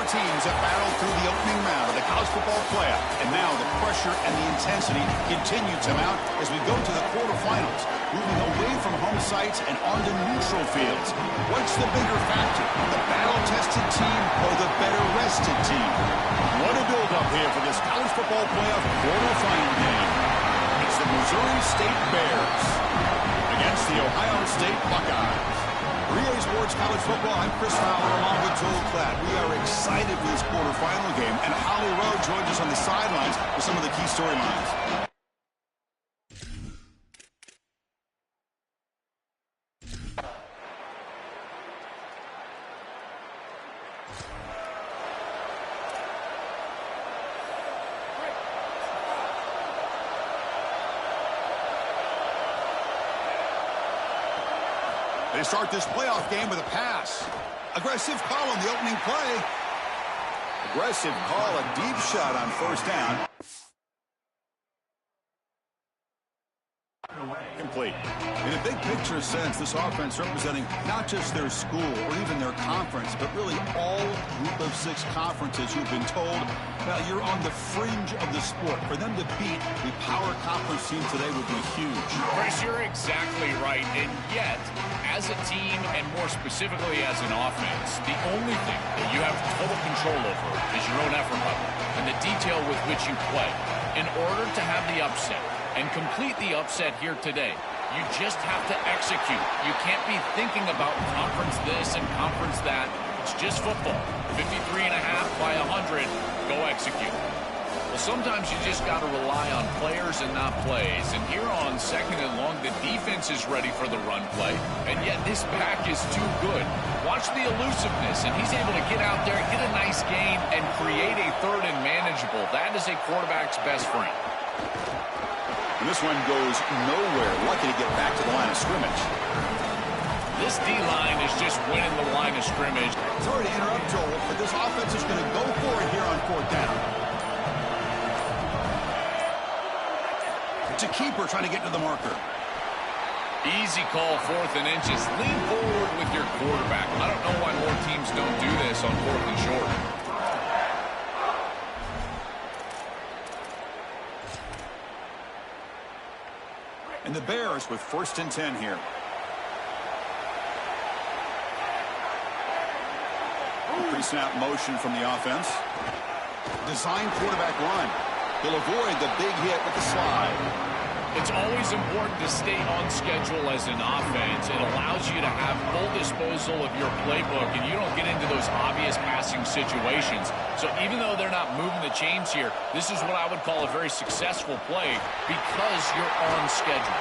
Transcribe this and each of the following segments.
teams have battled through the opening round of the college football playoff, and now the pressure and the intensity continue to mount as we go to the quarterfinals, moving away from home sites and onto neutral fields. What's the bigger factor, the battle-tested team or the better-rested team? What a build-up here for this college football playoff quarterfinal game. It's the Missouri State Bears against the Ohio State Buckeyes. For EA Sports College Football, I'm Chris Fowler along with Joel Klatt. We are excited for this quarterfinal game, and Holly Rowe joins us on the sidelines with some of the key storylines. They start this playoff game with a pass. Aggressive call on the opening play. Aggressive call, a deep shot on first down. Complete. In a big picture sense, this offense representing not just their school or even their conference, but really all group of 6 conferences who've been told, well, you're on the fringe of the sport. For them to beat the power conference team today would be huge. Chris, you're exactly right. And yet, as a team, and more specifically as an offense, the only thing that you have total control over is your own effort level and the detail with which you play. In order to have the upset and complete the upset here today, you just have to execute. You can't be thinking about conference this and conference that. It's just football. 53.5 by 100. Go execute. Well, sometimes you just got to rely on players and not plays. And here on 2nd and long, the defense is ready for the run play. And yet this back is too good. Watch the elusiveness. And he's able to get out there, get a nice gain, and create a 3rd and manageable. That is a quarterback's best friend. And this one goes nowhere. Lucky to get back to the line of scrimmage. This D-line is just winning the line of scrimmage. Sorry to interrupt, Joel, but this offense is going to go for it here on 4th down. It's a keeper trying to get to the marker. Easy call, 4th and inches. Lean forward with your quarterback. I don't know why more teams don't do this on 4th and short. And the Bears with 1st and 10 here. Pre-snap motion from the offense. Design quarterback run. He'll avoid the big hit with the slide. It's always important to stay on schedule as an offense. It allows you to have full disposal of your playbook, and you don't get into those obvious passing situations. So even though they're not moving the chains here, this is what I would call a very successful play because you're on schedule.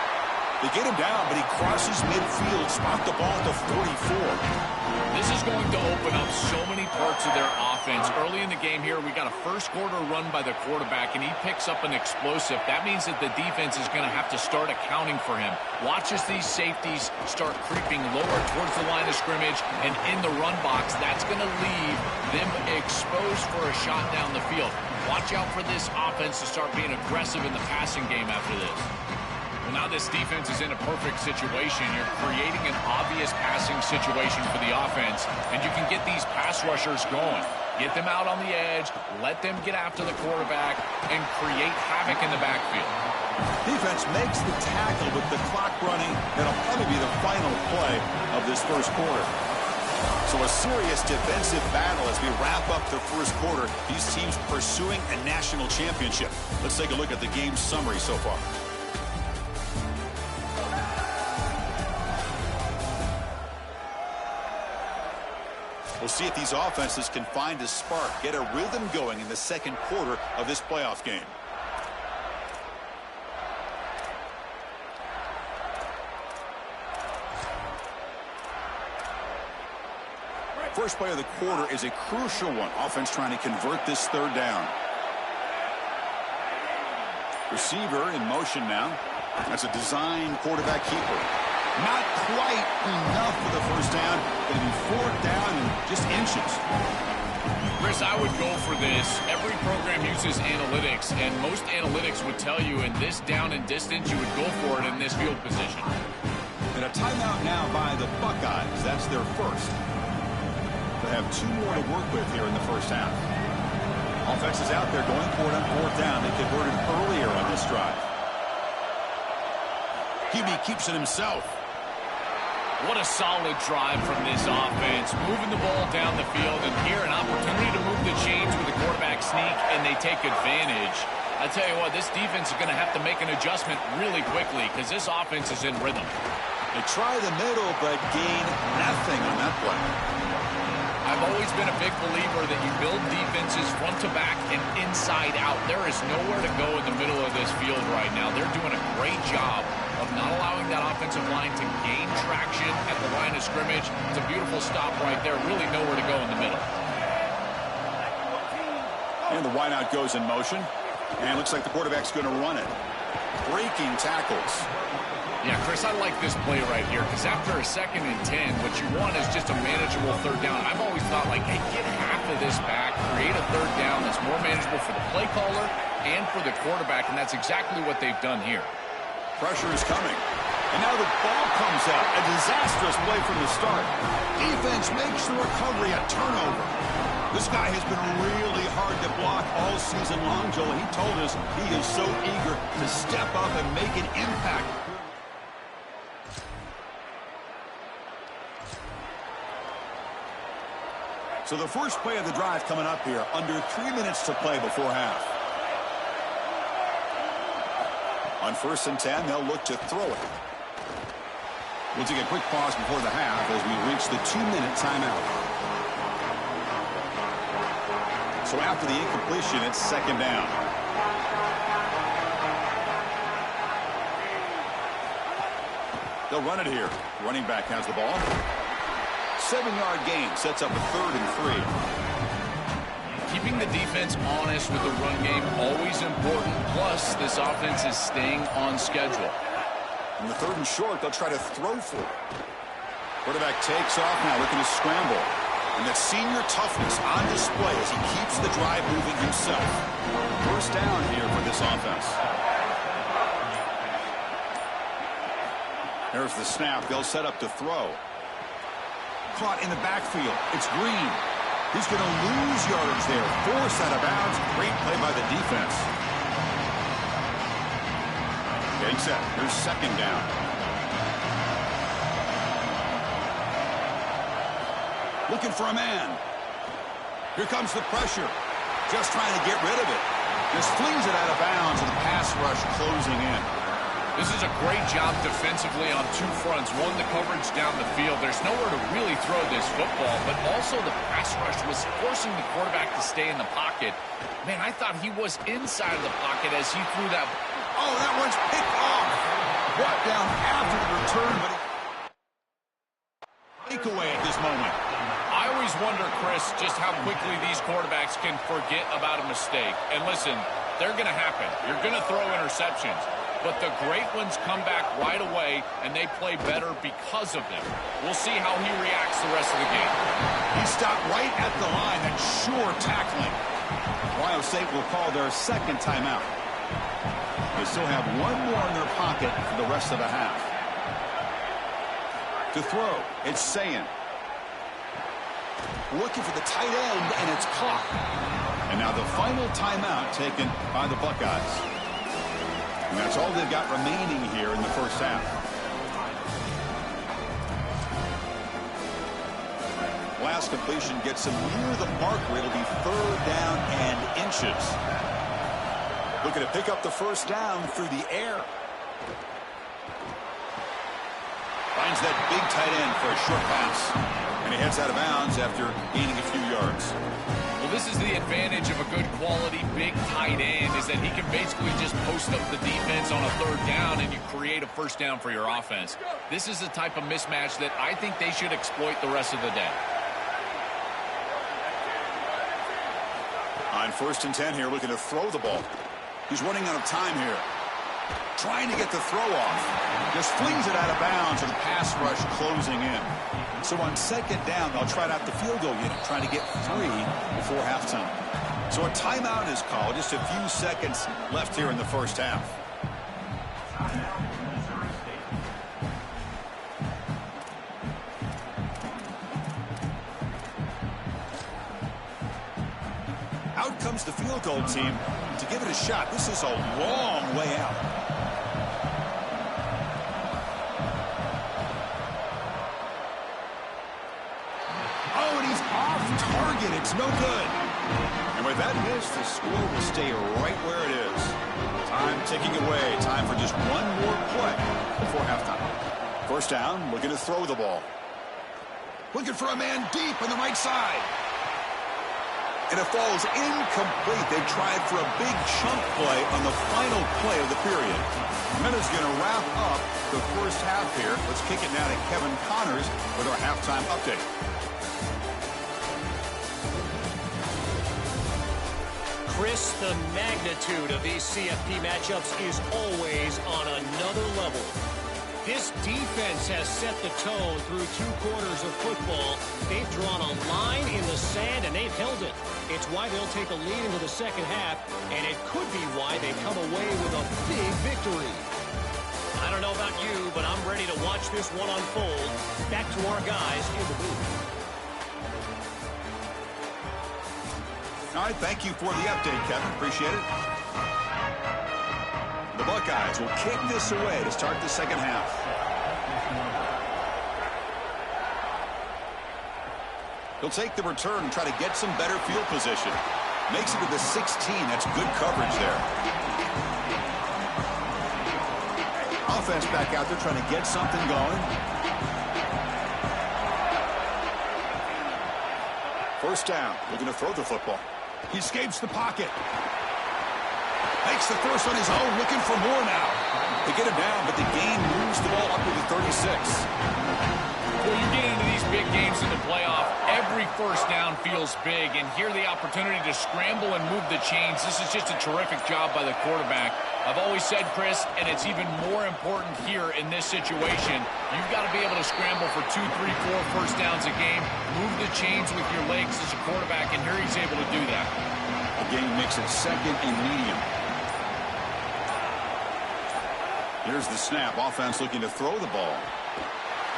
They get him down, but he crosses midfield, spot the ball at the 44. This is going to open up so many parts of their offense. Early in the game here, we got a first quarter run by the quarterback, and he picks up an explosive. That means that the defense is going to have to start accounting for him. Watch as these safeties start creeping lower towards the line of scrimmage and in the run box. That's going to leave them exposed for a shot down the field. Watch out for this offense to start being aggressive in the passing game after this. Well, now this defense is in a perfect situation. You're creating an obvious passing situation for the offense, and you can get these pass rushers going. Get them out on the edge, let them get after the quarterback, and create havoc in the backfield. Defense makes the tackle with the clock running. That'll probably be the final play of this first quarter. So a serious defensive battle as we wrap up the first quarter. These teams pursuing a national championship. Let's take a look at the game summary so far. We'll see if these offenses can find a spark, get a rhythm going in the second quarter of this playoff game. First play of the quarter is a crucial one. Offense trying to convert this 3rd down. Receiver in motion now. That's a design quarterback keeper. Not quite enough for the first down. Going to be 4th down and just inches. Chris, I would go for this. Every program uses analytics, and most analytics would tell you in this down and distance, you would go for it in this field position. And a timeout now by the Buckeyes. That's their first. The have 2 more to work with here in the first half. Offense is out there going for it on 4th down. They converted earlier on this drive. QB keeps it himself. What a solid drive from this offense. Moving the ball down the field, and here an opportunity to move the chains with the quarterback sneak, and they take advantage. I tell you what, this defense is going to have to make an adjustment really quickly because this offense is in rhythm. They try the middle, but gain nothing on that play. I've always been a big believer that you build defenses front to back and inside out. There is nowhere to go in the middle of this field right now. They're doing a great job of not allowing that offensive line to gain traction at the line of scrimmage. It's a beautiful stop right there. Really nowhere to go in the middle. And the wideout goes in motion. And looks like the quarterback's going to run it. Breaking tackles. Yeah, Chris, I like this play right here because after a 2nd and 10, what you want is just a manageable 3rd down. I've always thought, like, hey, get half of this back, create a 3rd down that's more manageable for the play caller and for the quarterback, and that's exactly what they've done here. Pressure is coming. And now the ball comes out. A disastrous play from the start. Defense makes the recovery a turnover. This guy has been really hard to block all season long, Joel. He told us he is so eager to step up and make an impact. So the first play of the drive coming up here. Under 3 minutes to play before half. On 1st and 10, they'll look to throw it. We'll take a quick pause before the half as we reach the 2-minute timeout. So after the incompletion, it's 2nd down. They'll run it here. Running back has the ball. 7-yard gain sets up a 3rd and 3. Keeping the defense honest with the run game, always important. Plus, this offense is staying on schedule. On the 3rd and short, they'll try to throw for it. Quarterback takes off now, looking to scramble. And that senior toughness on display as he keeps the drive moving himself. 1st down here for this offense. There's the snap. They'll set up to throw. Caught in the backfield. It's Green. He's going to lose yardage there. Forced out of bounds. Great play by the defense. Getting set. Here's 2nd down. Looking for a man. Here comes the pressure. Just trying to get rid of it. Just flings it out of bounds, and the pass rush closing in. This is a great job defensively on 2 fronts. One, the coverage down the field. There's nowhere to really throw this football, but also the pass rush was forcing the quarterback to stay in the pocket. Man, I thought he was inside of the pocket as he threw that. Oh, that one's picked off. Brought down after the return, but takeaway at this moment. I always wonder, Chris, just how quickly these quarterbacks can forget about a mistake. And listen, they're going to happen. You're going to throw interceptions. But the great ones come back right away, and they play better because of them. We'll see how he reacts the rest of the game. He stopped right at the line. That's sure tackling. Ohio State will call their 2nd timeout. They still have 1 more in their pocket for the rest of the half. To throw, it's Sayin. Looking for the tight end, and it's caught. And now the final timeout taken by the Buckeyes. And that's all they've got remaining here in the first half. Last completion gets him near the marker. It'll be 3rd down and inches. Looking to pick up the 1st down through the air. Finds that big tight end for a short pass. And he heads out of bounds after gaining a few yards. Well, this is the advantage of a good quality big tight end, is that he can basically just post up the defense on a 3rd down and you create a 1st down for your offense. This is the type of mismatch that I think they should exploit the rest of the day. On 1st and 10 here, looking to throw the ball. He's running out of time here. Trying to get the throw off. Just flings it out of bounds, and the pass rush closing in. So on 2nd down, they'll try it out the field goal unit, trying to get 3 before halftime. So a timeout is called. Just a few seconds left here in the first half. comes the field goal team to give it a shot. This is a long way out. Oh, and he's off target. It's no good. And with that miss, the score will stay right where it is. Time ticking away. Time for just one more play before halftime. First down, looking to throw the ball. Looking for a man deep on the right side. And it falls incomplete. They tried for a big chunk play on the final play of the period. Meta's going to wrap up the first half here. Let's kick it now to Kevin Connors with our halftime update. Chris, the magnitude of these CFP matchups is always on another level. This defense has set the tone through 2 quarters of football. They've drawn a line in the sand, and they've held it. It's why they'll take a lead into the second half, and it could be why they come away with a big victory. I don't know about you, but I'm ready to watch this one unfold. Back to our guys in the booth. All right, thank you for the update, Kevin. Appreciate it. The Buckeyes will kick this away to start the second half. He'll take the return and try to get some better field position. Makes it to the 16. That's good coverage there. Offense back out there trying to get something going. First down. Looking to throw the football. He escapes the pocket. Makes the first on his own, looking for more now. They get him down, but the gain moves the ball up to the 36. Well, you get into these big games in the playoff, every first down feels big, and here the opportunity to scramble and move the chains. This is just a terrific job by the quarterback. I've always said, Chris, and it's even more important here in this situation, you've got to be able to scramble for 2, 3, 4 first downs a game, move the chains with your legs as a quarterback, and here he's able to do that. The game makes it second and medium. Here's the snap. Offense looking to throw the ball.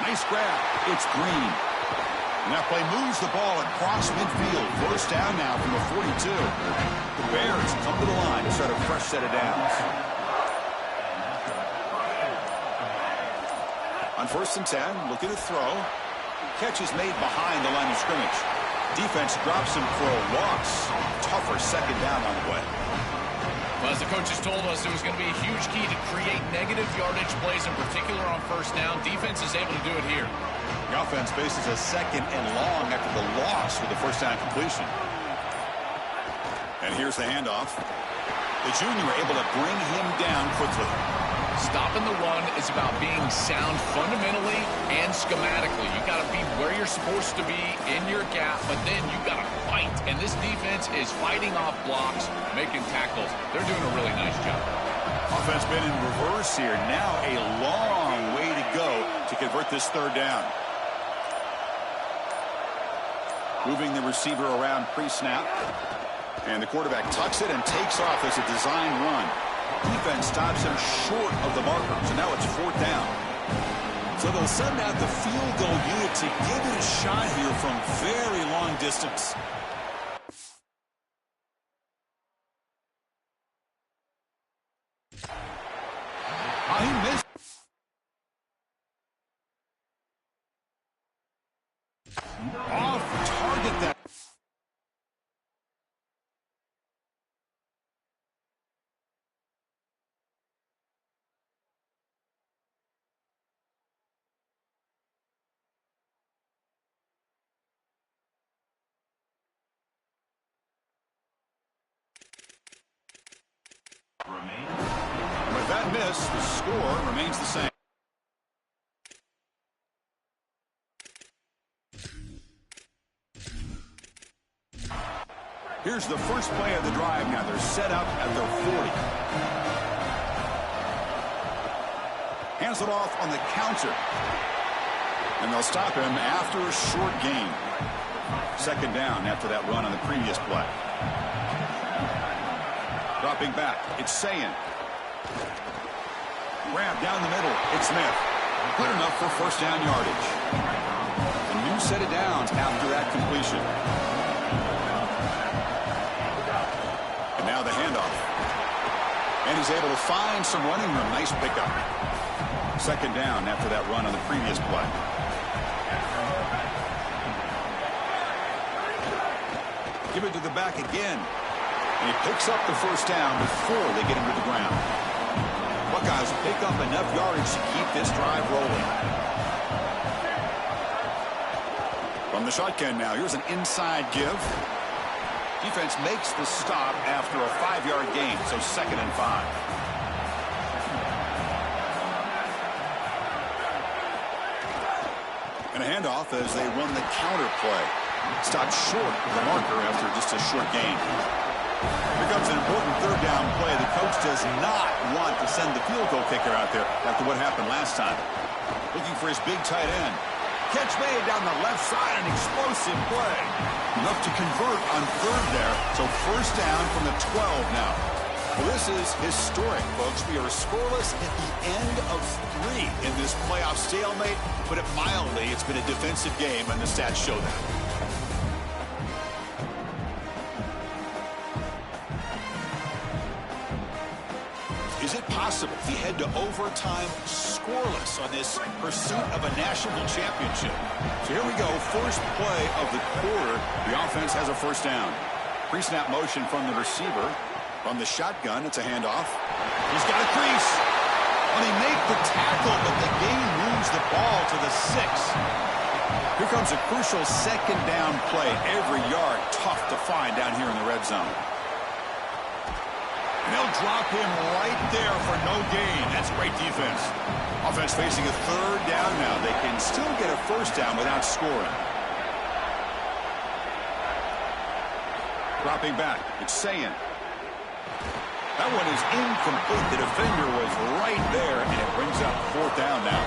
Nice grab. It's Green. And that play moves the ball across midfield. First down now from the 42. The Bears come to the line to start a fresh set of downs. On first and 10, looking to throw. Catch is made behind the line of scrimmage. Defense drops him for a loss. Tougher second down on the way. Well, as the coaches told us, it was going to be a huge key to create negative yardage plays, in particular on first down. Defense is able to do it here. The offense faces a second and long after the loss with the first down completion. And here's the handoff. The junior able to bring him down quickly. Stopping the run is about being sound fundamentally and schematically. You got to be where you're supposed to be in your gap, but then you got to fight. And this defense is fighting off blocks, making tackles. They're doing a really nice job. Offense been in reverse here. Now a long way to go to convert this third down. Moving the receiver around pre-snap. And the quarterback tucks it and takes off as a design run. Defense stops him short of the marker, so now it's fourth down. So they'll send out the field goal unit to give it a shot here from very long distance. He missed. Off target that. With that miss, the score remains the same. Here's the first play of the drive now. They're set up at their 40. Hands it off on the counter. And they'll stop him after a short gain. Second down after that run on the previous play. Dropping back, it's Sayin. Grab down the middle, it's Smith. Good enough for first down yardage. A new set of downs after that completion. And he's able to find some running room. Nice pickup. Second down after that run on the previous play. Give it to the back again. And he picks up the first down before they get him to the ground. Buckeyes pick up enough yardage to keep this drive rolling. From the shotgun now, here's an inside give. Defense makes the stop after a 5-yard gain, so 2nd and 5. And a handoff as they run the counter play. Stopped short of the marker after just a short gain. Here comes an important 3rd down play. The coach does not want to send the field goal kicker out there after what happened last time. Looking for his big tight end. Catch made down the left side, an explosive play. Enough to convert on 3rd there, so 1st down from the 12 now. Well, this is historic, folks. We are scoreless at the end of 3 in this playoff stalemate, but mildly, it's been a defensive game, and the stats show that. Is it possible we head to overtime scoreless on this pursuit of a national championship? So here we go, first play of the quarter. The offense has a 1st down. Pre-snap motion from the receiver. From the shotgun, it's a handoff. He's got a crease. Well, they make the tackle, but the game moves the ball to the 6. Here comes a crucial 2nd down play. Every yard tough to find down here in the red zone. And they'll drop him right there for no gain. That's great defense. Offense facing a 3rd down now. They can still get a 1st down without scoring. Dropping back, it's Sayin. That one is incomplete. The defender was right there, and it brings up 4th down now.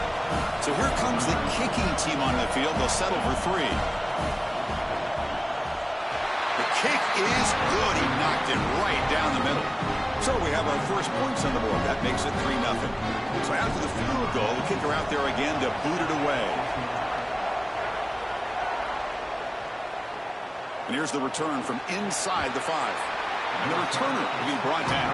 So here comes the kicking team on the field. They'll settle for 3. The kick is good. He knocked it right down the middle. So we have our first points on the board. That makes it 3-0. So after the field goal, the kicker out there again to boot it away. And here's the return from inside the 5. And the returner will be brought down.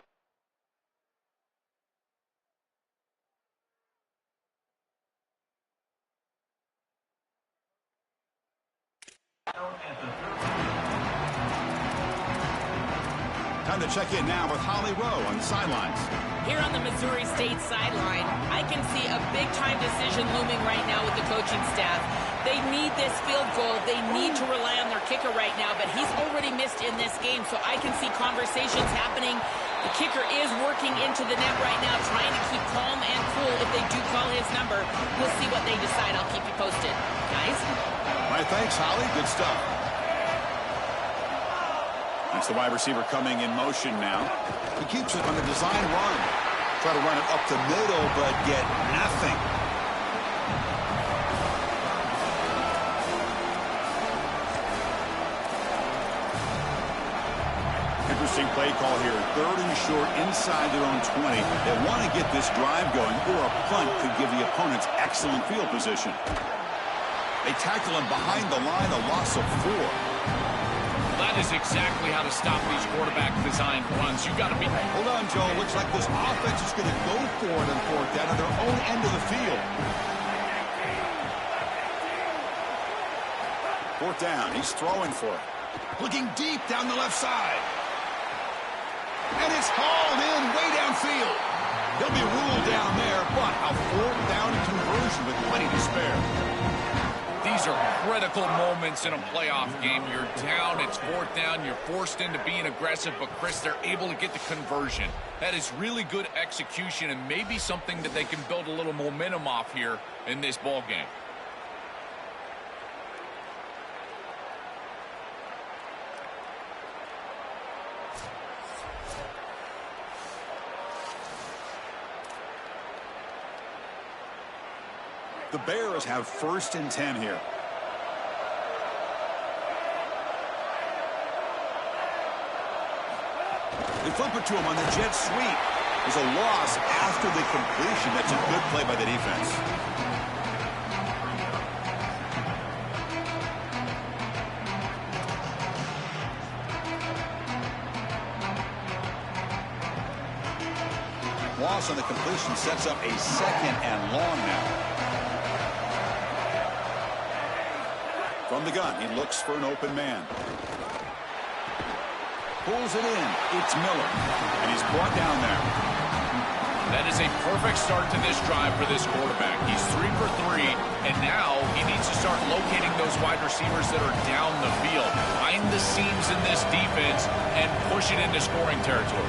Time to check in now with Holly Rowe on the sidelines. Here on the Missouri State sideline, I can see a big-time decision looming right now with the coaching staff. They need this field goal. They need to rely on their kicker right now, but he's already missed in this game, so I can see conversations happening. The kicker is working into the net right now, trying to keep calm and cool. If they do call his number, we'll see what they decide. I'll keep you posted. Guys? All right, thanks, Holly. Good stuff. That's the wide receiver coming in motion now. He keeps it on the design run. Try to run it up the middle, but get nothing. Interesting play call here. 3rd and short inside their own 20. They want to get this drive going, or a punt could give the opponents excellent field position. They tackle him behind the line, a loss of 4. That is exactly how to stop these quarterback-designed runs. You got to be... Hold on, Joe. Looks like this offense is going to go for it on 4th down on their own end of the field. 4th down. He's throwing for it. Looking deep down the left side. And it's hauled in way downfield. He'll be ruled down there, but a 4th down conversion with plenty to spare. These are critical moments in a playoff game. You're down, it's 4th down, you're forced into being aggressive, but Chris, they're able to get the conversion. That is really good execution and maybe something that they can build a little momentum off here in this ball game. The Bears have 1st and 10 here. They flip it to him on the jet sweep. There's a loss after the completion. That's a good play by the defense. loss on the completion sets up a 2nd and long now. From the gun, he looks for an open man. Pulls it in. It's Miller. And he's brought down there. That is a perfect start to this drive for this quarterback. He's 3 for 3, and now he needs to start locating those wide receivers that are down the field. Find the seams in this defense and push it into scoring territory.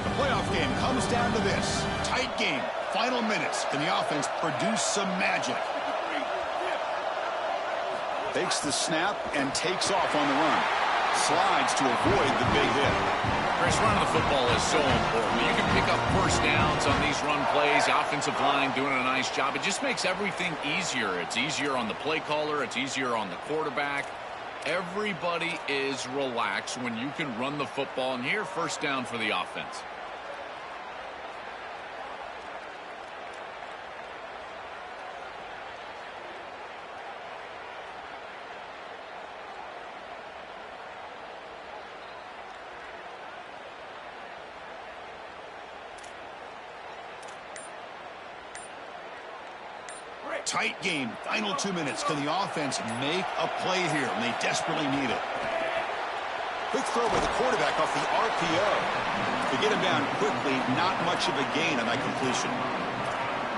The playoff game comes down to this. Tight game. Final minutes. Can the offense produce some magic? Takes the snap and takes off on the run. Slides to avoid the big hit. Chris, running the football is so important. You can pick up first downs on these run plays. The offensive line doing a nice job. It just makes everything easier. It's easier on the play caller. It's easier on the quarterback. Everybody is relaxed when you can run the football. And here, first down for the offense. Tight game. Final 2 minutes. Can the offense make a play here? And they desperately need it. Quick throw by the quarterback off the RPO. To get him down quickly, not much of a gain on that completion.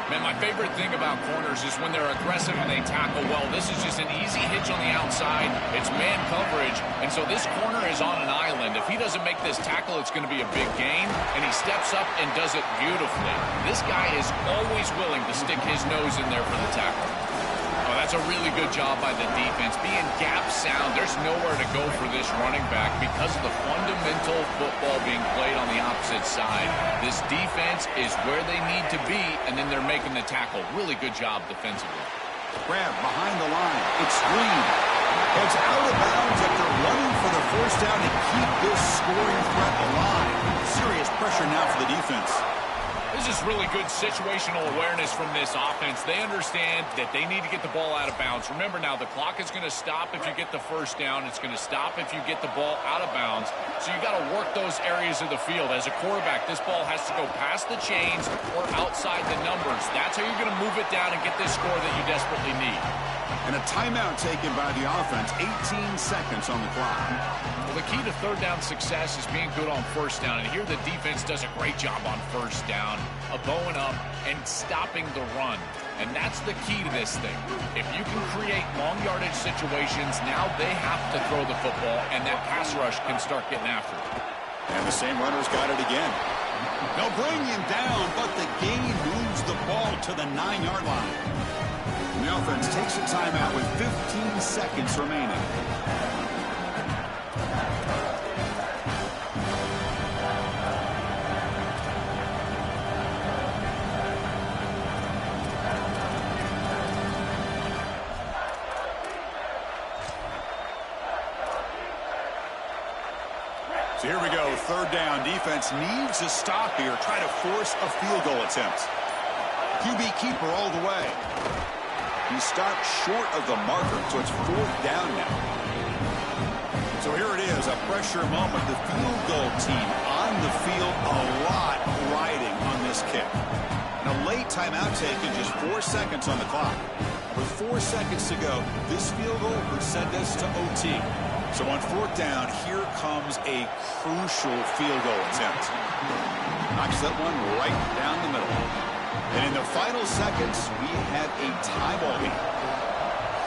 Man, my favorite thing about corners is when they're aggressive and they tackle well. This is just an easy hitch on the outside. It's man coverage, and so this corner is on an island. If he doesn't make this tackle, it's going to be a big gain, and he steps up and does it beautifully. This guy is always willing to stick his nose in there for the tackle. Oh, that's a really good job by the defense. Being gap sound, there's nowhere to go for this running back because of the fundamental football being played on the opposite side. This defense is where they need to be, and then they're making the tackle. Really good job defensively. Grab behind the line. It's Green. It's out of bounds after running for the first down to keep this scoring threat alive. Serious pressure now for the defense. This is really good situational awareness from this offense. They understand that they need to get the ball out of bounds. Remember now, the clock is going to stop if you get the first down. It's going to stop if you get the ball out of bounds. So you got to work those areas of the field. As a quarterback, this ball has to go past the chains or outside the numbers. That's how you're going to move it down and get this score that you desperately need. And a timeout taken by the offense. 18 seconds on the clock. Well, the key to third down success is being good on first down. And here the defense does a great job on first down, bowing up and stopping the run. And that's the key to this thing. If you can create long yardage situations, now they have to throw the football, and that pass rush can start getting after it. And the same runner's got it again. They'll bring him down, but the gain moves the ball to the 9-yard line. And the offense takes a timeout with 15 seconds remaining. So here we go, third down. Defense needs a stop here. Try to force a field goal attempt. QB keeper all the way. He stopped short of the marker, so it's fourth down now. So here it is, a pressure moment. The field goal team on the field, a lot riding on this kick. And a late timeout taken, just 4 seconds on the clock. With 4 seconds to go, this field goal would send us to OT. So on fourth down, here comes a crucial field goal attempt. Knocks that one right down the middle. And in the final seconds, we have a tie ball game.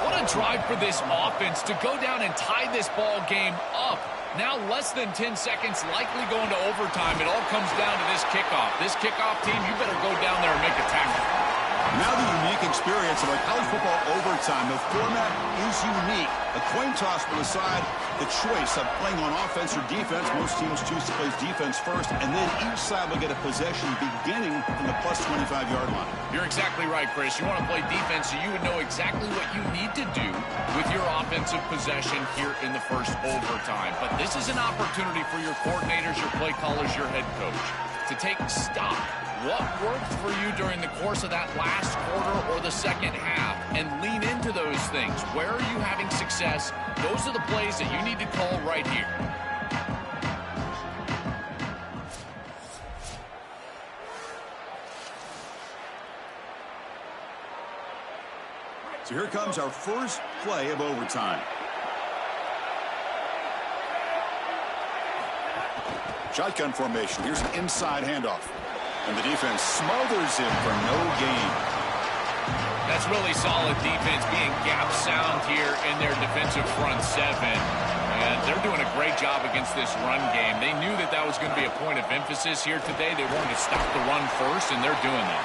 What a drive for this offense to go down and tie this ball game up. Now less than 10 seconds, likely going to overtime. It all comes down to this kickoff. This kickoff team, you better go down there and make a tackle. Now the unique experience of a college football overtime. The format is unique. A coin toss will decide the choice of playing on offense or defense. Most teams choose to play defense first, and then each side will get a possession beginning from the plus 25-yard line. You're exactly right, Chris. You want to play defense so you would know exactly what you need to do with your offensive possession here in the first overtime. But this is an opportunity for your coordinators, your play callers, your head coach to take stock. What worked for you during the course of that last quarter or the second half, and lean into those things. Where are you having success? Those are the plays that you need to call right here. So here comes our first play of overtime. Shotgun formation. Here's an inside handoff. And the defense smothers him for no gain. That's really solid defense, being gap sound here in their defensive front seven. And they're doing a great job against this run game. They knew that that was going to be a point of emphasis here today. They wanted to stop the run first, and they're doing that.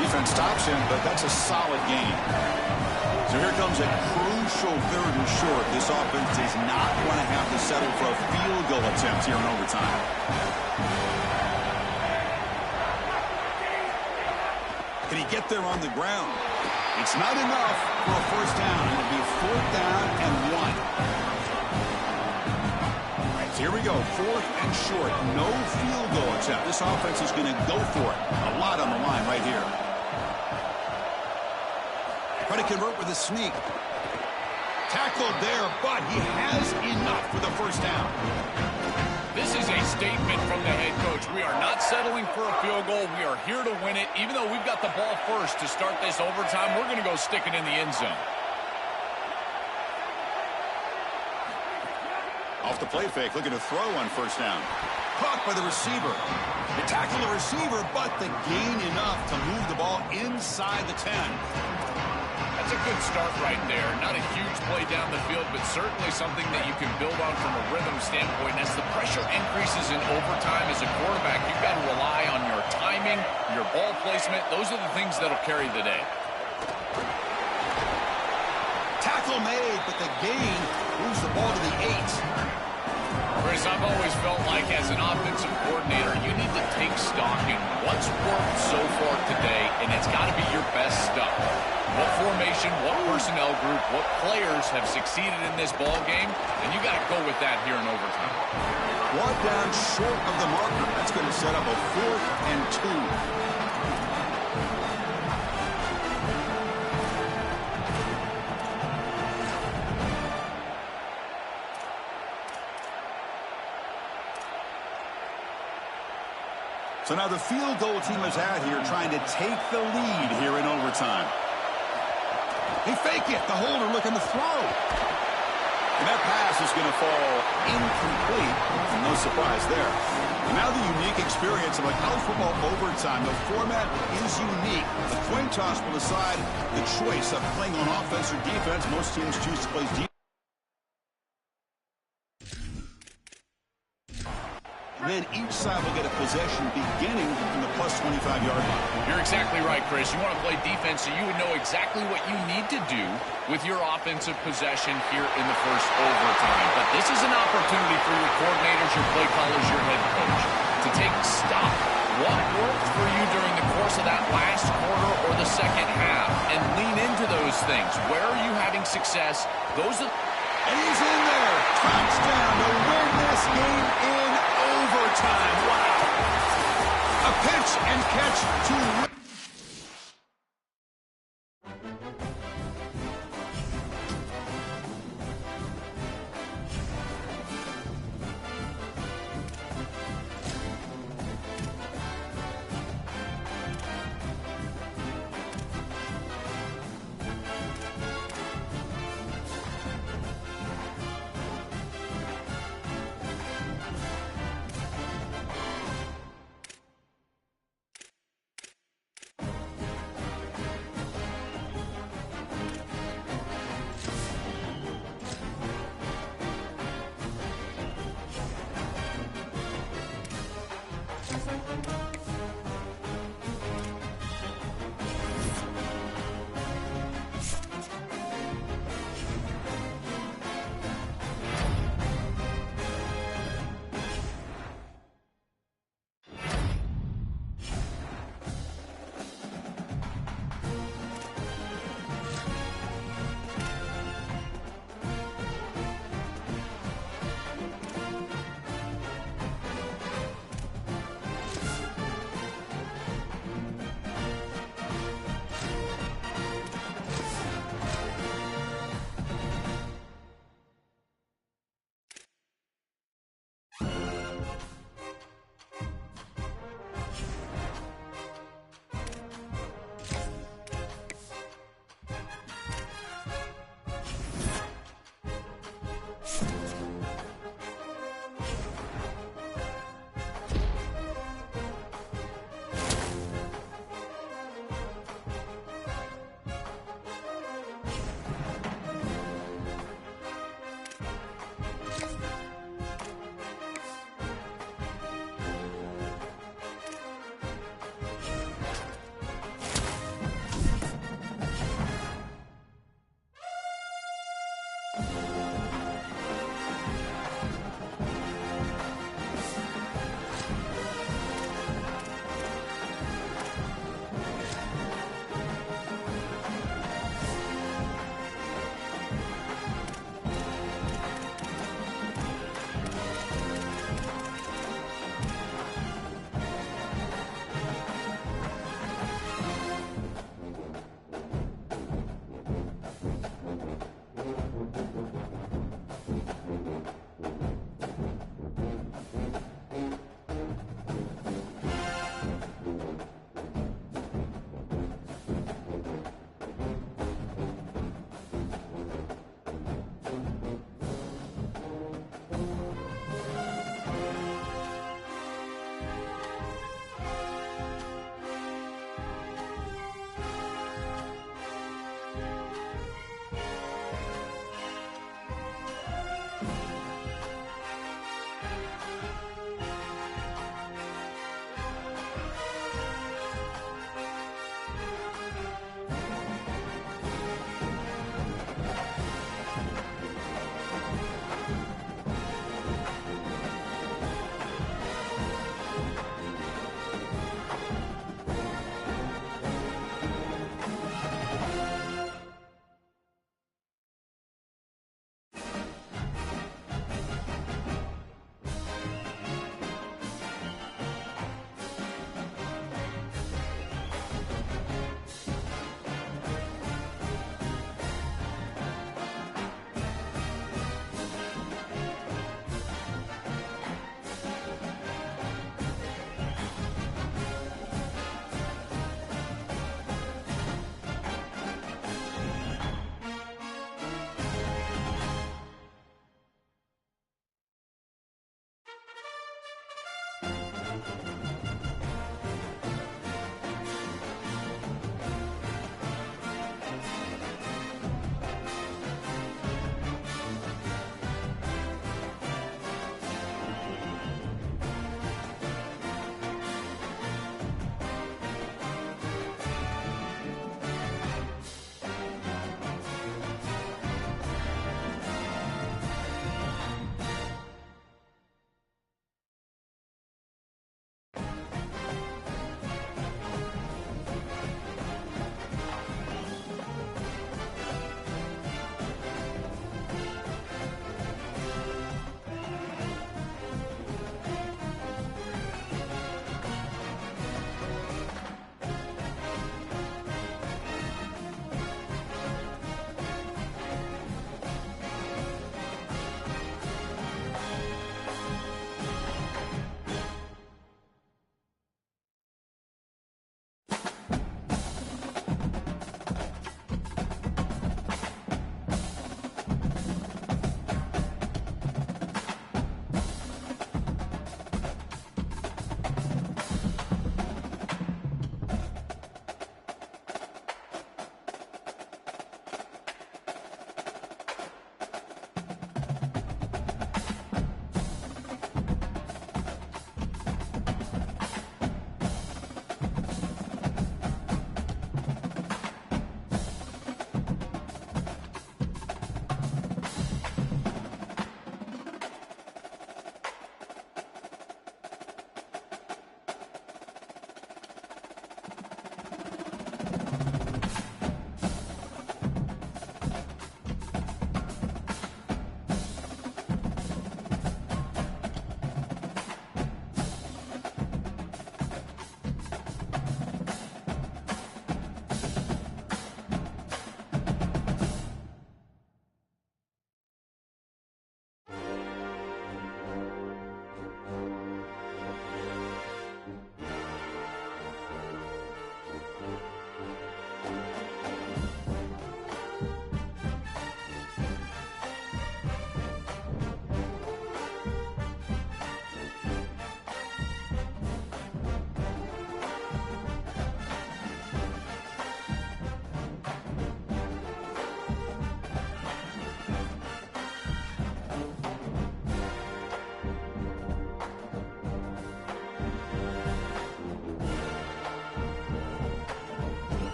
Defense stops him, but that's a solid gain. So here comes a crucial 3rd and short. This offense does not want to have to settle for a field goal attempt here in overtime. Can he get there on the ground? It's not enough for a first down. It'll be 4th down and 1. So here we go, 4th and short. No field goal attempt. This offense is going to go for it. A lot on the line right here. Try to convert with a sneak. Tackled there, but he has enough for the first down. This is a statement from the head coach. We are not settling for a field goal. We are here to win it. Even though we've got the ball first to start this overtime, we're going to go stick it in the end zone. Off the play fake, looking to throw on first down. Caught by the receiver. They tackle the receiver, but the gain enough to move the ball inside the 10. That's a good start right there. Not a huge play down the field, but certainly something that you can build on from a rhythm standpoint. As the pressure increases in overtime as a quarterback, you've got to rely on your timing, your ball placement. Those are the things that will carry the day. Tackle made, but the gain moves the ball to the 8. Chris, I've always felt like as an offensive coordinator, you need to take stock in what's worked so far today, and it's got to be your best stuff. What formation, what personnel group, what players have succeeded in this ball game, and you got to go with that here in overtime. Brought down short of the marker. That's going to set up a 4th and 2. So now the field goal team is out here trying to take the lead here in overtime. They fake it. The holder looking to throw. And that pass is going to fall incomplete. No surprise there. And now the unique experience of a college football overtime. The format is unique. The coin toss will decide the choice of playing on offense or defense. Most teams choose to play defense. Then each side will get a possession beginning from the plus 25-yard line. You're exactly right, Chris. You want to play defense so you would know exactly what you need to do with your offensive possession here in the first overtime. But this is an opportunity for your coordinators, your play callers, your head coach to take stock. What worked for you during the course of that last quarter or the second half? And lean into those things. Where are you having success? Those are... And he's in there. Touchdown to win this game in overtime. Wow. A pitch and catch to win.